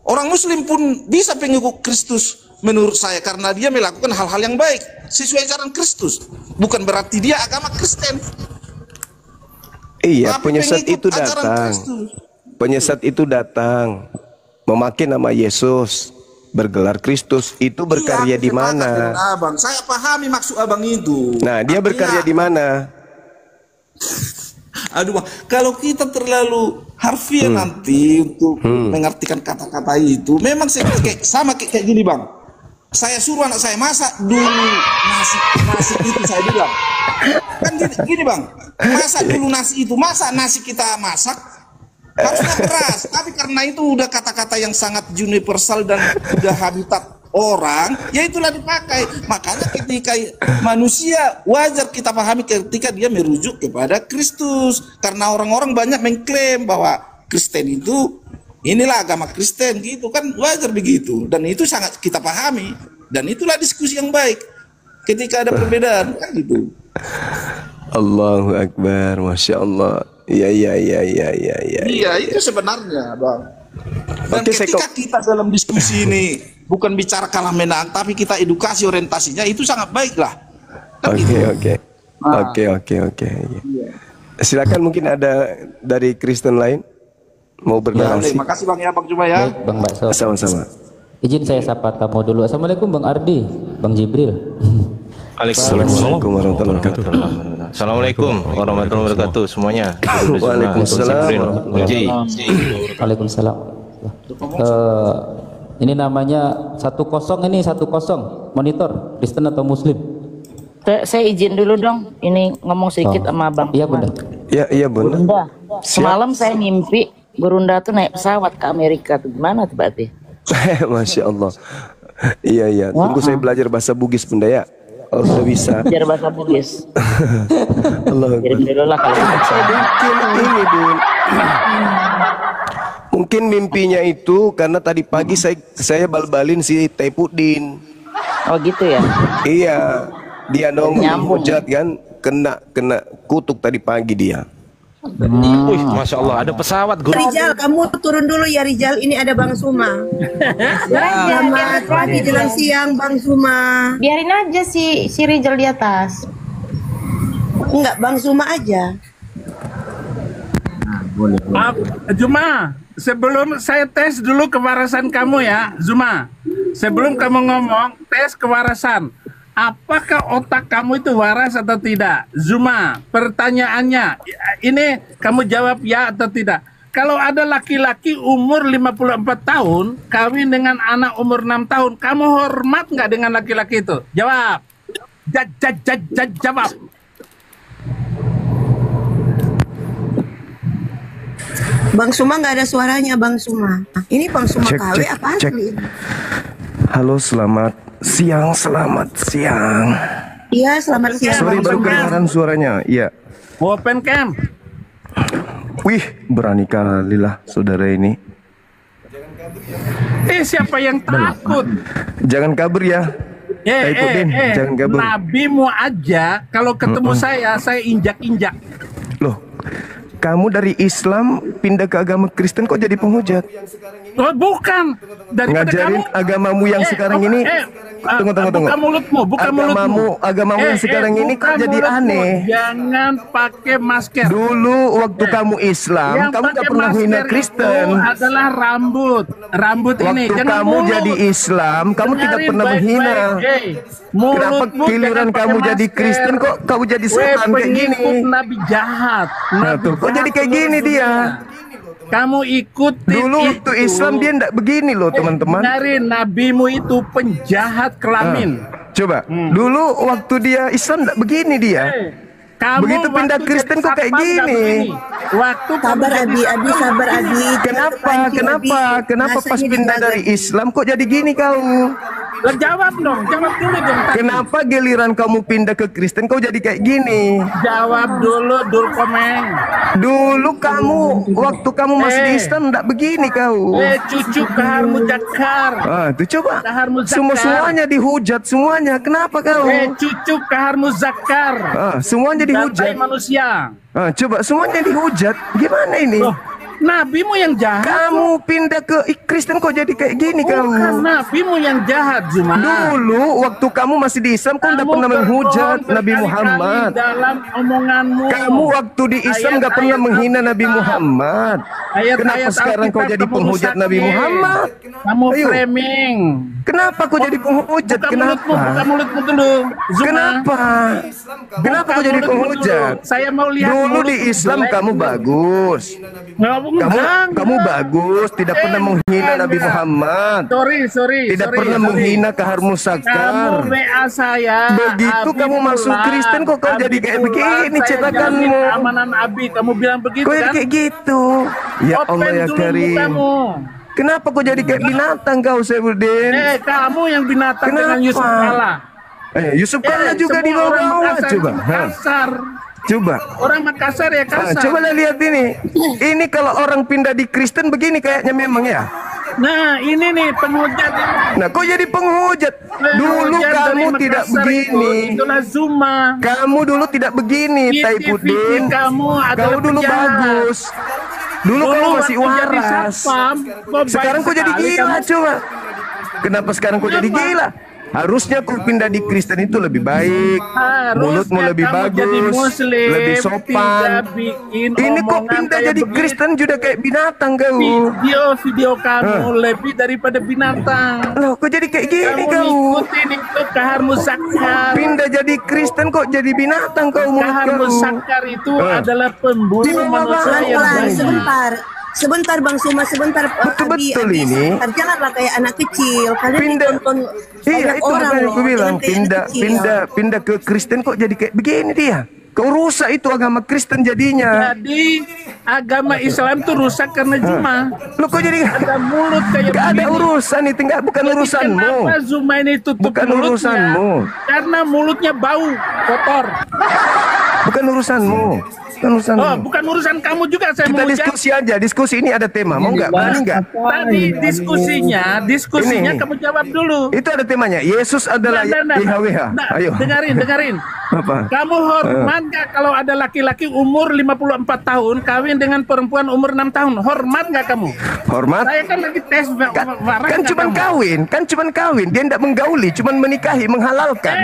orang Muslim pun bisa pengikut Kristus menurut saya, karena dia melakukan hal-hal yang baik sesuai ajaran Kristus. Bukan berarti dia agama Kristen. Iya, penyesat itu datang. Penyesat itu datang memakai nama Yesus, bergelar Kristus. Itu berkarya di mana? Abang, saya pahami maksud Abang itu. Nah, dia berkarya di mana? Aduh, Bang, kalau kita terlalu harfiah nanti untuk mengartikan kata-kata itu, memang sama kayak gini, Bang. Saya suruh anak saya masak dulu nasi itu, saya bilang. Kan gini, Bang, masak dulu nasi itu, masa nasi kita masak harusnya beras, tapi karena itu udah kata-kata yang sangat universal dan udah habitat orang, ya itulah dipakai. Makanya ketika manusia, wajar kita pahami ketika dia merujuk kepada Kristus, karena orang-orang banyak mengklaim bahwa Kristen itu inilah agama Kristen gitu kan, wajar begitu, dan itu sangat kita pahami, dan itulah diskusi yang baik ketika ada perbedaan kan gitu. Allahu Akbar, Masya Allah. Iya, itu sebenarnya, Bang. Dan ketika kita dalam diskusi ini bukan bicara kalah menang, tapi kita edukasi orientasinya, itu sangat baik lah. Oke. Silakan, mungkin ada dari Kristen lain mau bernarasi. Terima kasih, Bang, ya, Bang Juma ya. Baik, Bang Bakso. Sama-sama. Izin saya sapa tamu dulu. Assalamualaikum Bang Ardi, Bang Jibril. Assalamualaikum warahmatullahi wabarakatuh. Assalamualaikum warahmatullahi wabarakatuh semuanya. Waalaikumsalam. Waalaikumsalam. Ini namanya 10, ini 10 monitor Kristen atau Muslim? Saya izin dulu dong, ini ngomong sedikit sama Bang. Iya, Bunda. Iya, Bunda. Bunda, semalam saya mimpi Bunda tuh naik pesawat ke Amerika tuh, gimana tuh berarti? Masya Allah. Iya. Tunggu saya belajar bahasa Bugis, Bunda ya. Kalau sudah bisa. Belajar bahasa Bugis. Allah. Kirim dulu lah kalau bisa. Mungkin ini, Bun. Mungkin mimpinya itu karena tadi pagi saya bal-balin si Taipuddin. Oh gitu ya? Iya, dia dong Nyambung. hujat kan, kena kutuk tadi pagi dia. Wih, Masya Allah, ada pesawat guru. Rijal, kamu turun dulu ya Rijal. Ini ada Bang Suma. Selamat pagi jelang siang Bang Suma. Biarin aja si Rizal di atas. Enggak, Bang Suma aja. Zuma, sebelum saya tes dulu kewarasan kamu ya, Zuma. Sebelum kamu ngomong, tes kewarasan. Apakah otak kamu itu waras atau tidak? Zuma, pertanyaannya, ini kamu jawab ya atau tidak. Kalau ada laki-laki umur 54 tahun, kawin dengan anak umur 6 tahun, kamu hormat nggak dengan laki-laki itu? Jawab. Jawab. Bang Suma nggak ada suaranya Bang Suma. Ini Bang Suma KW apa asli? Halo, selamat siang. Iya, selamat siang. Sorry, baru kedengaran suaranya. Iya. Open cam. Wih, berani kali lah saudara ini. Siapa yang takut? Jangan kabur ya. Taipuddin, jangan kabur. Nabimu aja kalau ketemu saya injak-injak. Loh, kamu dari Islam pindah ke agama Kristen kok jadi penghujat? Oh, bukan. Ngajarin agamamu yang sekarang ini. Tunggu. Buka mulutmu. Agamamu yang sekarang ini kok jadi aneh. Jangan pakai masker. Dulu waktu kamu Islam, kamu gak pernah hina Kristen. Itu adalah rambut ini. Waktu kamu jadi Islam, kamu tidak pernah menghina. Kenapa giliran kamu jadi Kristen kok kamu jadi setan kayak gini? Nabi jahat. Nah tuh, kok jadi kayak gini dia? Kamu ikutin dulu waktu Islam dia ndak begini loh teman-teman. Dari nabimu itu penjahat kelamin. Coba dulu waktu dia Islam ndak begini dia. Begitu pindah Kristen kok kayak gini. Waktu sabar Abi sabar Abi. Kenapa pas pindah dari Islam kok jadi gini kau? Jawab dulu dong. Kenapa giliran kamu pindah ke Kristen kau jadi kayak gini? Jawab dulu Komeng. Dulu kamu waktu kamu masih di Islam ndak begini kau. Cucu Kahar Muzakkar. Tuh coba. Semuanya dihujat semuanya. Kenapa kau? Cucu Kahar Muzakkar. Semuanya dihujat. Manusia. Coba semuanya dihujat. Gimana ini? Nabimu yang jahat. Kamu pindah ke Kristen kok jadi kayak gini kamu? Bukan nabimu yang jahat, Zuma. Dulu waktu kamu masih di Islam kau tidak pernah menghujat Nabi Muhammad. Dalam omonganmu. Kamu waktu di Islam nggak pernah menghina Nabi Muhammad. Kenapa sekarang kau jadi penghujat Nabi Muhammad? Kamu framing. Kenapa kau jadi penghujat? Kenapa? Buka mulutmu dulu. Kenapa? Kenapa kau jadi penghujat? Saya mau lihat. Dulu di Islam kamu bagus. Kamu bagus, tidak pernah menghina Nabi Muhammad. Sorry. Tidak pernah menghina Kahar Muzakkar. Kamu WA saya. Begitu kamu masuk Kristen kok kau jadi kayak begini cetakanmu. Amanan Abi, kamu bilang begitu kan? Kok kayak gitu? Ya Allah ya Karim. Kenapa kau jadi kayak binatang kau Saifuddin? Kamu yang binatang dengan Yusuf Kalla. Yusuf Kalla juga di bawah coba. Kasar. Coba. Orang Makassar ya kasar. Coba lihat ini. Ini kalau orang pindah di Kristen begini kayaknya memang ya. Nah ini nih penghujat. Nah kok jadi penghujat? Dulu kamu tidak begini. Itulah Zuma. Kamu dulu tidak begini, Taipuddin. Kau dulu bagus. Dulu kamu masih waras. Sekarang kok jadi gila coba. Kenapa sekarang kok jadi gila? Harusnya kau pindah di Kristen itu lebih baik. Mulutmu lebih bagus, lebih sopan. Ini kok pindah jadi Kristen juga kayak binatang kau. Video kamu lebih daripada binatang. Loh, kok jadi kayak gini kau? Ikutin itu Kahar Muzakkar. Pindah jadi Kristen kok jadi binatang kau? Kahar Muzakkar itu adalah pembunuh manusia yang baik. Sebentar Bang Suma, sebentar. Betul ini. Janganlah kayak anak kecil. Kalian tonton iya itu yang aku bilang. Pindah ke Kristen kok jadi kayak begini dia. Kau rusak itu agama Kristen jadinya. Jadi agama Islam tuh rusak karena Zuma. Lo kok jadi ada mulut kayak gak ada urusan itu, bukan urusanmu. Kenapa Zuma ini tutup bukan mulutnya? Urusanmu. Karena mulutnya bau, kotor. Bukan urusanmu. bukan urusan kamu juga saya Kita mau diskusi aja, diskusi ini ada tema, mau nggak? Berani nggak? Tadi diskusinya Ini. kamu jawab dulu. Itu ada temanya. Yesus adalah YHWH. Ayo. Dengarin. Apa? Kamu hormat nggak kalau ada laki-laki umur 54 tahun kawin dengan perempuan umur 6 tahun? Hormat nggak kamu? Hormat. Saya kan lagi tes waras Kan nggak cuman kamu? kawin. Dia tidak menggauli, cuman menikahi, menghalalkan.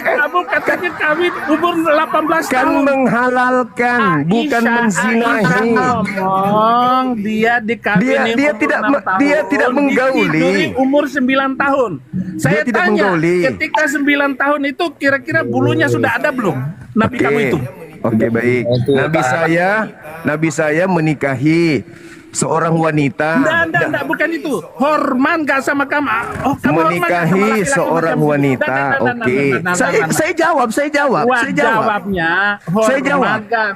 Kamu katanya kawin umur 18 Kan tahun. menghalalkan, bukan menzinahi. Ngomong dia dikawini Dia umur tidak 6 tahun, dia tidak menggauli. ditiduri umur 9 tahun. Saya tidak tanya, menggauli. ketika 9 tahun itu kira-kira bulunya sudah ada belum? Nabi kamu itu. Oke, baik. Nabi saya menikahi seorang wanita. Enggak, bukan itu. Hormat gak sama kamu? Oh, kamu hormat nggak sama Menikahi laki-laki seorang macam itu? wanita. Oke. Saya jawab. Wah, jawabnya Saya jawab. hormat gak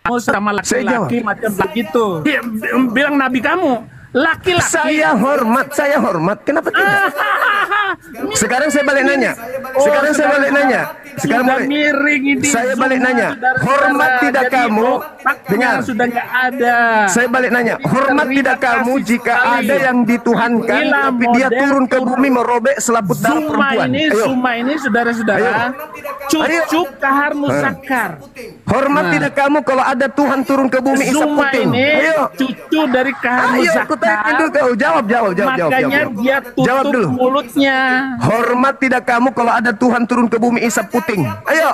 kamu sama laki-laki macam begitu. Bilang Nabi kamu laki-laki. Saya hormat. Kenapa tidak? Sekarang saya balik nanya. Sekarang sudah miring ini. Saya balik nanya. Saudara-saudara. Hormat tidak Jadi kamu? otaknya Dengar. sudah nggak ada. Saya balik nanya. Hormat tidak kamu jika sekali. ada yang dituhankan Inilah tapi dia model turun ke bumi merobek selaput darah perempuan? Zuma ini saudara-saudara. Cucu kahar musakar. Hormat tidak kamu kalau ada Tuhan turun ke bumi isap Zuma puting? ini Ayo. cucu dari kahar Ayo, aku tanya dulu kau. Jawab. Makanya dia Jawab tutup dulu. mulutnya. Hormat tidak kamu kalau ada Tuhan turun ke bumi isap puting? Ayo.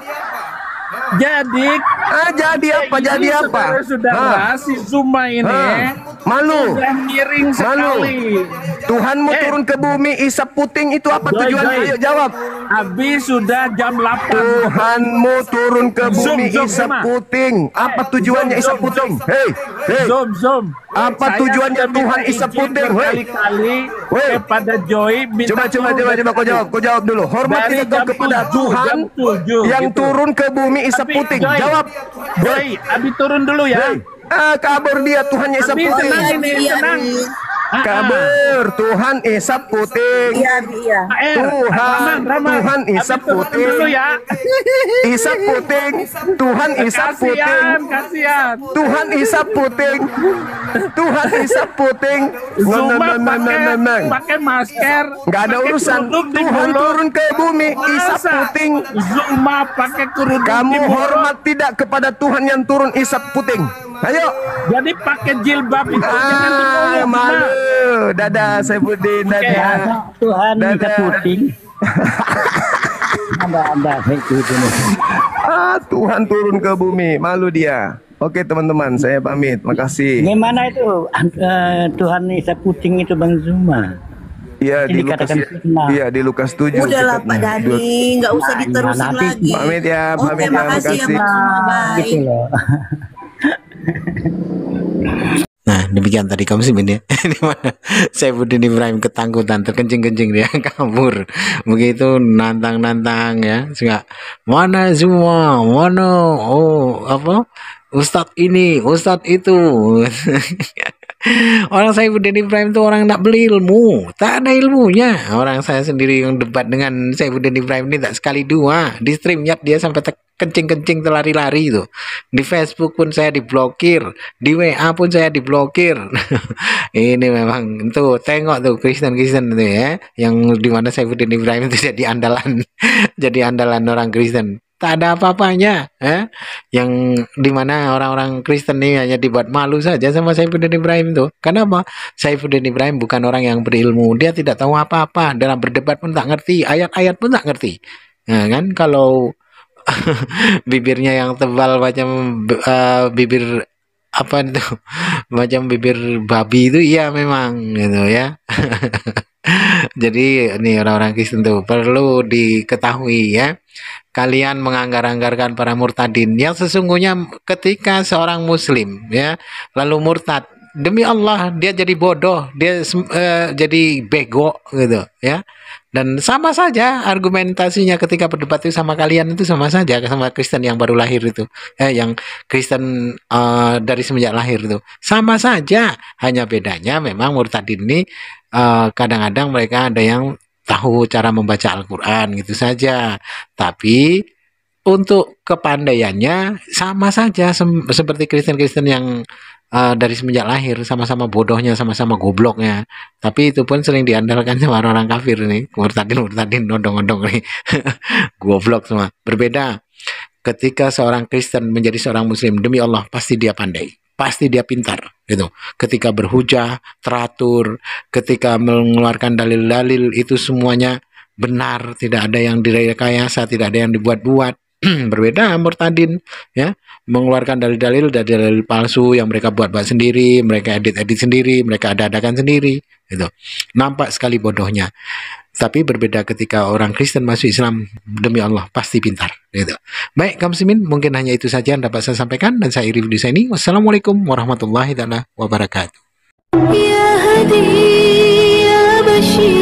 Jadi Jadi apa? Saudara, si Zuma ini malu. sudah miring sekali. Tuhanmu turun ke bumi isap puting itu apa tujuannya? Ayo jawab. Habis sudah jam 8. Tuhanmu turun ke bumi Zoom, isap Zuma. puting. Apa tujuannya isap puting? Hei. Zoom. Apa Saya tujuannya sudah Tuhan minta isap izin puting? Hei. berkali-kali kepada Joy. Coba kau jawab dulu. Hormat Dari tidak kau jam kepada 7, Tuhan jam 7, yang gitu. turun ke bumi isap Tapi, puting. Joy, Jawab. Joy, Abi turun dulu ya. Kabur dia Tuhannya isap Abi puting. tenang ini, tenang. Kabur Tuhan isap puting. Iya. Tuhan isap puting. Dulu ya. Isap puting. Tuhan isap puting. Kasihan. Tuhan isap puting. Tuhan isap puting. Zuma pakai masker. Nggak ada pakai urusan. kerudung di Tuhan mulut. turun ke bumi isap Masa puting. Zuma pakai kerudung Kamu di mulut. hormat tidak kepada Tuhan yang turun isap puting? Ayo. Jadi pakai jilbab itu jangan di mulut, Malu. Zuma. Dadah Saifuddin. Dadah. Tuhan Dadah. puting. Ada itu. Tuhan turun ke bumi. Malu dia. Oke teman-teman, saya pamit. Makasih. Gimana itu Tuhan isap puting itu Bang Zuma? Iya di Ini Lukas. katakan fitnah. Iya di Lukas 7. Udahlah Pak kitabnya. Dani, nggak usah diterusin nanti lagi. Pamit ya, Oke, pamit ya, makasih ya makasih. Pak Zuma, bye. Gitu loh. Nah, demikian tadi kamu sih ini di mana Saifuddin Ibrahim ketakutan, terkencing-kencing dia kabur. Begitu nantang-nantang ya. Enggak. Mana semua? Mana? Oh, apa? Ustadz ini, Ustadz itu. Orang Saifuddin Ibrahim itu orang tak beli ilmu, tak ada ilmunya. Orang saya sendiri yang debat dengan Saifuddin Ibrahim ini tak sekali dua. Di StreamYard dia sampai kencing-kencing terlari-lari itu. Di Facebook pun saya diblokir, di WA pun saya diblokir. Ini memang tuh tengok tuh Kristen-Kristen itu ya, yang dimana Saifuddin Ibrahim itu jadi andalan, jadi andalan orang Kristen. Tak ada apa-apanya, yang dimana orang-orang Kristen ini hanya dibuat malu saja sama Saifuddin Ibrahim tuh. Kenapa? Saifuddin Ibrahim bukan orang yang berilmu, dia tidak tahu apa-apa, dalam berdebat pun tak ngerti, ayat-ayat pun tak ngerti. Nah, kan kalau bibirnya yang tebal macam bibir apa itu, macam bibir babi itu, iya memang gitu ya. Jadi ini orang-orang Kristen tuh perlu diketahui ya. Kalian menganggar-anggarkan para murtadin yang sesungguhnya ketika seorang muslim ya lalu murtad, demi Allah dia jadi bodoh, dia jadi bego gitu ya. Dan sama saja argumentasinya ketika berdebat itu sama kalian, itu sama saja sama Kristen yang baru lahir itu, yang Kristen dari semenjak lahir itu sama saja. Hanya bedanya memang murtadin ini kadang-kadang mereka ada yang tahu cara membaca Al-Quran gitu saja. Tapi untuk kepandaiannya sama saja seperti Kristen-Kristen yang dari semenjak lahir sama-sama bodohnya, sama-sama gobloknya. Tapi itu pun sering diandalkan sama orang kafir nih, murtadin, nodong-nodong nih, goblok semua. Berbeda ketika seorang Kristen menjadi seorang Muslim, demi Allah pasti dia pandai, pasti dia pintar, gitu. Ketika berhujah, teratur, ketika mengeluarkan dalil-dalil itu semuanya benar, tidak ada yang direkayasa, tidak ada yang dibuat-buat. Berbeda murtadin, ya, mengeluarkan dalil-dalil palsu yang mereka buat-buat sendiri, mereka edit-edit sendiri, mereka ada-adakan sendiri, gitu. Nampak sekali bodohnya. Tapi berbeda ketika orang Kristen masuk Islam, demi Allah pasti pintar, gitu. Baik, kaum muslimin, mungkin hanya itu saja yang dapat saya sampaikan, dan saya akhiri video ini. Wassalamualaikum warahmatullahi wabarakatuh. Ya Hadi ya Bashir